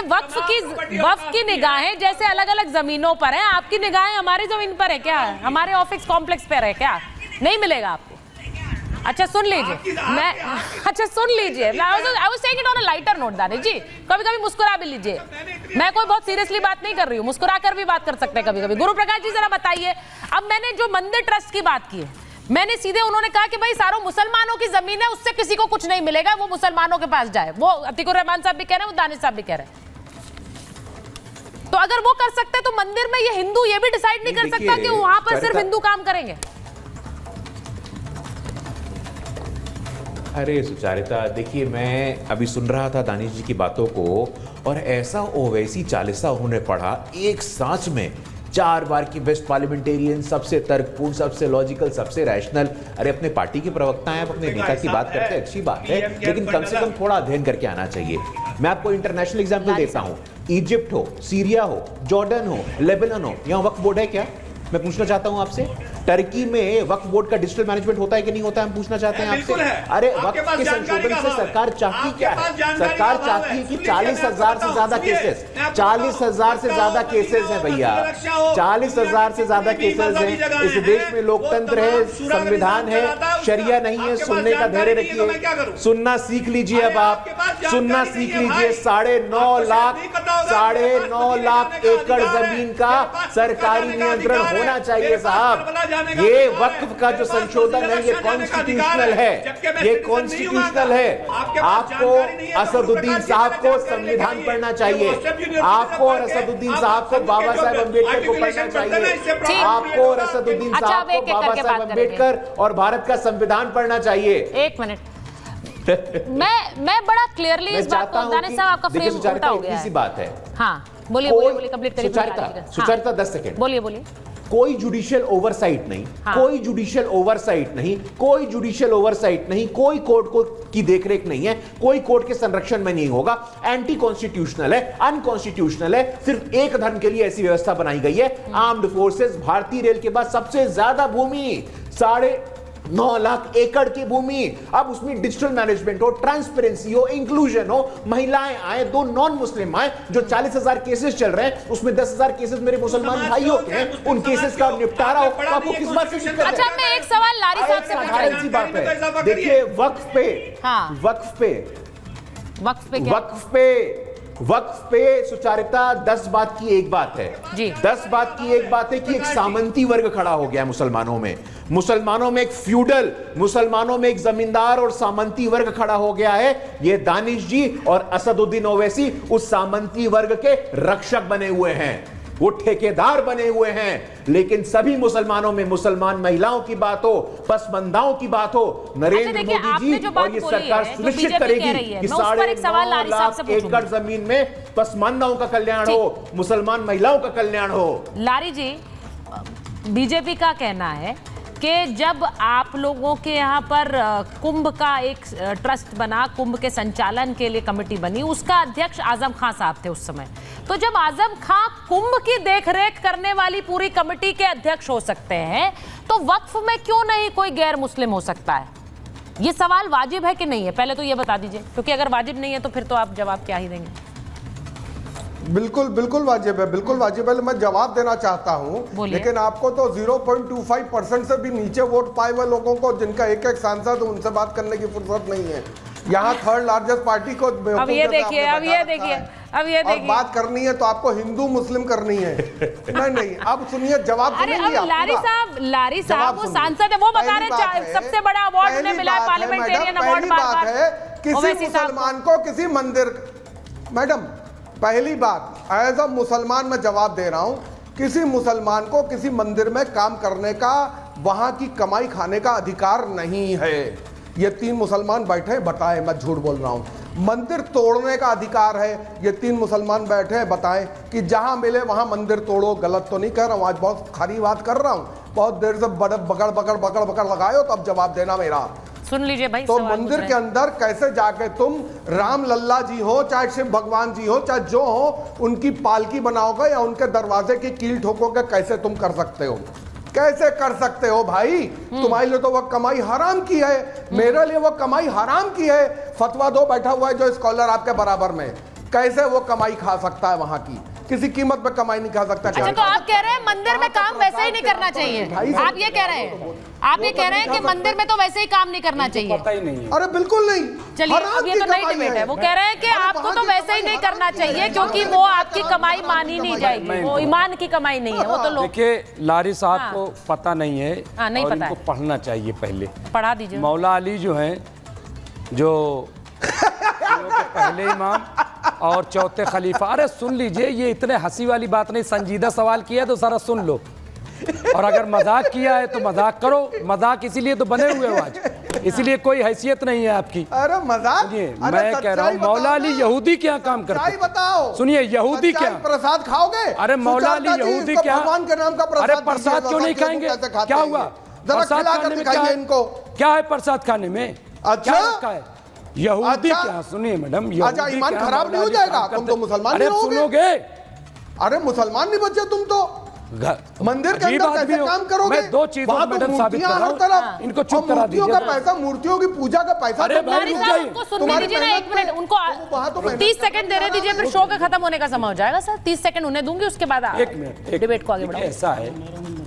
देखिए वक्फ की निगाहें जैसे अलग अलग जमीनों पर हैं, आपकी निगाहें हमारी जमीन पर है क्या? हमारे ऑफिस कॉम्प्लेक्स पर है क्या? नहीं मिलेगा आपको। अच्छा सुन लीजिए, I was saying it on a lighter note Danish ji, कभी कभी मुस्कुरा भी लीजिए। मैं कोई बहुत सीरियसली बात नहीं कर रही हूँ, मुस्कुरा कर भी बात कर सकते हैं कभी कभी। गुरु प्रकाश जी जरा बताइए, अब मैंने जो मंदिर ट्रस्ट की बात की है, मैंने सीधे उन्होंने कहा कि भाई सारों मुसलमानों की जमीन है, उससे किसी को कुछ नहीं मिलेगा, वो मुसलमानों के पास जाए। वो अतीकुर रहमान साहब भी कह रहे हैं, वो दानिश साहब भी कह रहे हैं। तो अगर वो कर सकते हैं तो मंदिर में ये हिंदू ये भी डिसाइड नहीं कर सकता कि वहां पर सिर्फ हिंदू काम करेंगे। अरे सुचारिता, देखिए मैं अभी सुन रहा था दानिश जी की बातों को, और ऐसा ओवैसी चालीसा उन्होंने पढ़ा एक सांस में 4 बार की बेस्ट पार्लियामेंटेरियन, सबसे तर्कपूर्ण, सबसे लॉजिकल, सबसे रैशनल। अरे अपने पार्टी के प्रवक्ता हैं, आप अपने नेता की बात करते हैं, अच्छी बात है, लेकिन कम से कम थोड़ा अध्ययन करके आना चाहिए। मैं आपको इंटरनेशनल एग्जाम्पल देता हूँ, इजिप्ट हो, सीरिया हो, जॉर्डन हो, लेबनान हो, यहाँ वक्फ बोर्ड है क्या? मैं पूछना चाहता हूं आपसे। टर्की में वक्फ बोर्ड का डिजिटल मैनेजमेंट होता है कि नहीं होता है? हम पूछना चाहते हैं आपसे। अरे वक्फ के संशोधन से सरकार चाहती क्या है? सरकार चाहती है कि 40,000 से ज्यादा केसेस, 40,000 से ज्यादा केसेस हैं भैया, 40,000 से ज्यादा केसेस हैं। इस देश में लोकतंत्र है, संविधान है, शरिया नहीं है। सुनने का धैर्य रखिए, सुनना सीख लीजिए। अब आप सुनना सीख लीजिए। 9.5 लाख एकड़ जमीन का सरकारी नियंत्रण होना चाहिए साहब। ये वक्फ का जो संशोधन है ये कॉन्स्टिट्यूशनल है, ये कॉन्स्टिट्यूशनल है। आपको असदुद्दीन साहब को संविधान पढ़ना चाहिए, आपको और असदुद्दीन साहब को बाबा साहेब अम्बेडकर को पढ़ना चाहिए, आपको और असदुद्दीन साहब को बाबा साहेब अम्बेडकर और भारत का संविधान पढ़ना चाहिए। एक मिनट, मैं बड़ा क्लियरली इस बात को, दानिश साहब आपका फ्रेम उल्टा हो गया है। इसी बात है। हाँ बोलिए कंप्लीट करिए। सुचारिता 10 सेकंड बोलिए। कोई जुडिशियल ओवरसाइट नहीं, कोई जुडिशियल ओवरसाइट नहीं, कोई जुडिशियल ओवरसाइट नहीं, कोई कोर्ट को की देखरेख नहीं है, कोई कोर्ट के संरक्षण में नहीं होगा। एंटी कॉन्स्टिट्यूशनल है, अनकॉन्स्टिट्यूशनल है। सिर्फ एक धर्म के लिए ऐसी व्यवस्था बनाई गई है। आर्म्ड फोर्सेस, भारतीय रेल के बाद सबसे ज्यादा भूमि, 9.5 लाख एकड़ की भूमि। अब उसमें डिजिटल मैनेजमेंट हो, ट्रांसपेरेंसी हो, इंक्लूजन हो, महिलाएं आए, 2 नॉन मुस्लिम आए। जो 40,000 केसेस चल रहे हैं उसमें 10,000 केसेस मेरे मुसलमान भाइयों के हैं, उन केसेस का निपटारा हो। तो आपको किस बात से शिकायत है? अच्छा मैं एक सवाल लारी साहब से पूछ रही हूं। बात है, देखिए वक्फ पे सुचारिता 10 बात की एक बात है जी। 10 बात की एक बात है कि एक सामंती वर्ग खड़ा हो गया मुसलमानों में एक फ्यूडल, मुसलमानों में एक जमींदार और सामंती वर्ग खड़ा हो गया है। ये दानिश जी और असदुद्दीन ओवैसी उस सामंती वर्ग के रक्षक बने हुए हैं, वो ठेकेदार बने हुए हैं। लेकिन सभी मुसलमानों में मुसलमान महिलाओं की बात हो, पसमंदाओं की बात हो, नरेंद्र मोदी जी और ये सरकार सुनिश्चित करेगी कि 9.5 लाख एकड़ जमीन में पसमानदाओं का कल्याण हो, मुसलमान महिलाओं का कल्याण हो। लारी जी, बीजेपी का कहना है कि जब आप लोगों के यहाँ पर कुंभ का एक ट्रस्ट बना, कुंभ के संचालन के लिए कमेटी बनी, उसका अध्यक्ष आजम खान साहब थे उस समय। तो जब आजम खान कुंभ की देखरेख करने वाली पूरी कमेटी के अध्यक्ष हो सकते हैं, तो वक्फ में क्यों नहीं कोई गैर मुस्लिम हो सकता है? ये सवाल वाजिब है कि नहीं है? पहले तो ये बता दीजिए, क्योंकि अगर वाजिब नहीं है तो फिर तो आप जवाब क्या ही देंगे। बिल्कुल वाजिब है, बिल्कुल वाजिब है। मैं जवाब देना चाहता हूं, लेकिन आपको तो 0.25% से भी नीचे वोट पाए हुए लोगों को, जिनका एक सांसद, उनसे बात करने की फुर्सत नहीं है। यहाँ 3rd लार्जेस्ट पार्टी को अब ये देखिए बात करनी है तो आपको हिंदू मुस्लिम करनी है। नहीं अब सुनिए, जवाब सुनेंगे आप। लारी साहब वो सांसद है, वो बता रहे सबसे बड़ा अवार्ड उन्हें मिला है, पार्लियामेंटेरियन अवार्ड। बात है किसी मुसलमान को किसी मंदिर, मैडम पहली बात, एज अ मुसलमान मैं जवाब दे रहा हूं, किसी मुसलमान को किसी मंदिर में काम करने का, वहां की कमाई खाने का अधिकार नहीं है। ये 3 मुसलमान बैठे हैं, बताएं, मैं झूठ बोल रहा हूं। मंदिर तोड़ने का अधिकार है, ये 3 मुसलमान बैठे हैं, बताएं कि जहां मिले वहां मंदिर तोड़ो। गलत तो नहीं कह रहा हूं, आज बहुत खरी बात कर रहा हूं, बहुत देर से बकड़ लगाए, तो अब जवाब देना मेरा। सुन लीजिए भाई। तो मंदिर के अंदर कैसे जाके तुम राम लल्ला जी हो, चाहे शिव भगवान जी हो, चाहे जो हो, उनकी पालकी बनाओगे या उनके दरवाजे की कील ठोकोगे? कैसे तुम कर सकते हो? कैसे कर सकते हो भाई? तुम्हारे लिए तो वो कमाई हराम की है, मेरे लिए वो कमाई हराम की है। फतवा दो बैठा हुआ है जो स्कॉलर आपके बराबर में, कैसे वो कमाई खा सकता है वहां की? किसी कीमत पे कमाई नहीं खा सकता। अच्छा, तो आप कह रहे हैं मंदिर में काम वैसे ही नहीं करना चाहिए, आप ये कह रहे हैं, आप ये कह रहे हैं कि मंदिर में तो वैसे ही काम नहीं करना चाहिए? पता ही नहीं है। अरे बिल्कुल नहीं। चलिए, अब ये तो नई डिबेट है। वो कह रहे हैं कि आपको तो वैसे ही नहीं करना चाहिए क्योंकि वो आपकी कमाई मानी नहीं जाएगी, वो ईमान की कमाई नहीं है, वो तो लोग। देखिए, लारी साहब को पता नहीं है, नहीं और पता इनको पढ़ना चाहिए पहले। पढ़ा दीजिए। मौला अली जो हैं, जो के पहले इमाम और चौथे खलीफा। अरे सुन लीजिए, ये इतने हंसी वाली बात नहीं, संजीदा सवाल किया तो सारा सुन लो, और अगर मजाक किया है तो मजाक करो। मजाक इसीलिए तो बने हुए हो आज, इसीलिए कोई हैसियत नहीं है आपकी। अरे मजाक? मैं कह रहा हूँ, मौला अली यहूदी क्या काम करते? बताओ। सुनिए, यहूदी क्या प्रसाद खाओगे? अरे मौला अली यहूदी क्या? भगवान के नाम का प्रसाद। अरे प्रसाद क्यों नहीं खाएंगे? क्या हुआ? प्रसाद खाने में क्या है? इनको क्या है प्रसाद खाने में? अच्छा, क्या रखा है? यहूदी अच्छा? क्या? सुनिए मैडम, अच्छा, ईमान खराब नहीं हो जाएगा? तुम तो मुसलमान अरे नहीं रहोगे। सुनोगे? अरे मुसलमान नहीं बचे तुम तो। मंदिर के अंदर कैसे काम करोगे? मैं दो चीजों को मैडम साबित कर रहा हूं, इनको चुप करा दीजिए। मूर्तियों का पैसा, मूर्तियों की पूजा का पैसा। अरे भाई, लारी साहब, उनको सुनने दीजिए ना, एक मिनट, उनको 30 सेकंड दे रहे दीजिए, फिर शो का खत्म होने का समय हो जाएगा सर। 30 सेकंड उन्हें दूंगी, उसके बाद एक मिनट डिबेट को आगे बढ़ाओ। ऐसा है,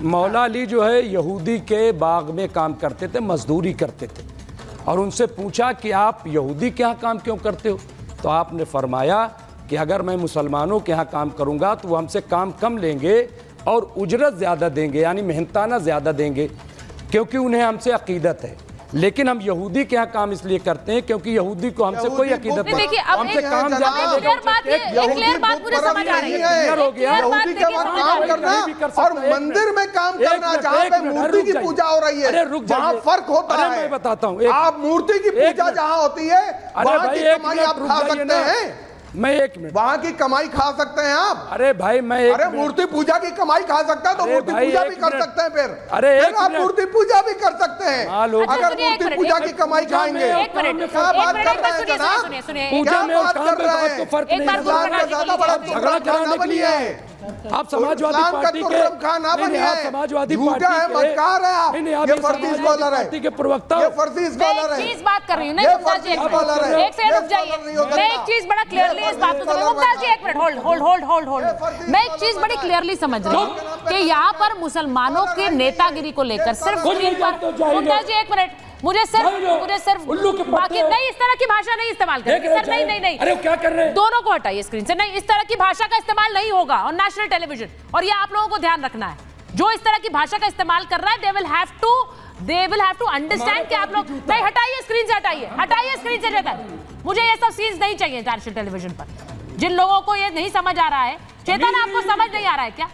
मौला अली जो है यहूदी के बाग में काम करते थे, मजदूरी करते थे, और उनसे पूछा कि आप यहूदी के यहाँ काम क्यों करते हो? तो आपने फरमाया कि अगर मैं मुसलमानों के यहाँ काम करूँगा तो वो हमसे काम कम लेंगे और उजरत ज़्यादा देंगे, यानी मेहनताना ज़्यादा देंगे, क्योंकि उन्हें हमसे अकीदत है। लेकिन हम यहूदी के यहाँ काम इसलिए करते हैं क्योंकि यहूदी को हमसे कोई अकीदत नहीं। देखिए, अब हमसे काम ज्यादा एक क्लियर बात मुझे समझ आ रही है। क्लियर हो गया। यहूदी के वहाँ काम करना और मंदिर में काम करना, जहाँ पे मूर्ति की पूजा हो रही है, वहाँ फर्क होता है। मैं बताता हूँ, आप मूर्ति की पूजा जहाँ होती है, वहाँ की कमाई आप खा सकते हैं। मैं एक मिनट, वहाँ की कमाई खा सकते हैं आप। अरे भाई मैं अरे मूर्ति पूजा की कमाई खा सकता है तो मूर्ति पूजा भी कर सकते हैं। फिर अरे आप मूर्ति पूजा भी कर सकते हैं अगर मूर्ति पूजा की कमाई खाएंगे। क्या बात कर रहे हैं जनाब? पूजा में और काम में तो फर्क नहीं है। ज्यादा बड़ा झगड़ा कराने के लिए आप समाजवादी पार्टी के समाजवादी पार्टी के प्रवक्ता, ये फर्जी स्कॉलर है। चीज बात कर रही हूँ, नहीं मुमताज जी, एक सेकंड रुक जाइए। मैं एक चीज बड़ा क्लियरली इस बात को समझ, मुमताज जी एक मिनट होल्ड। मैं एक चीज बड़ी क्लियरली समझ रही हूँ कि यहाँ पर मुसलमानों की नेतागिरी को लेकर सिर्फ मुमताज जी एक मिनट, मुझे सिर्फ बाकी नहीं, इस तरह की भाषा नहीं इस्तेमाल करेंगे सर। नहीं, अरे क्या कर रहे हैं? दोनों को हटाइए स्क्रीन से। नहीं, इस तरह की भाषा का इस्तेमाल नहीं होगा और नेशनल टेलीविजन, और ये आप लोगों को ध्यान रखना है। जो इस तरह की भाषा का इस्तेमाल कर रहा है, they will have to understand कि आप लोग नहीं, हटाइए स्क्रीन से, हटाइए स्क्रीन से चेतन। मुझे ये सब सीन्स नहीं चाहिए नेशनल टेलीविजन पर। जिन लोगों को ये नहीं समझ आ रहा है, चेतन आपको समझ नहीं आ रहा है क्या?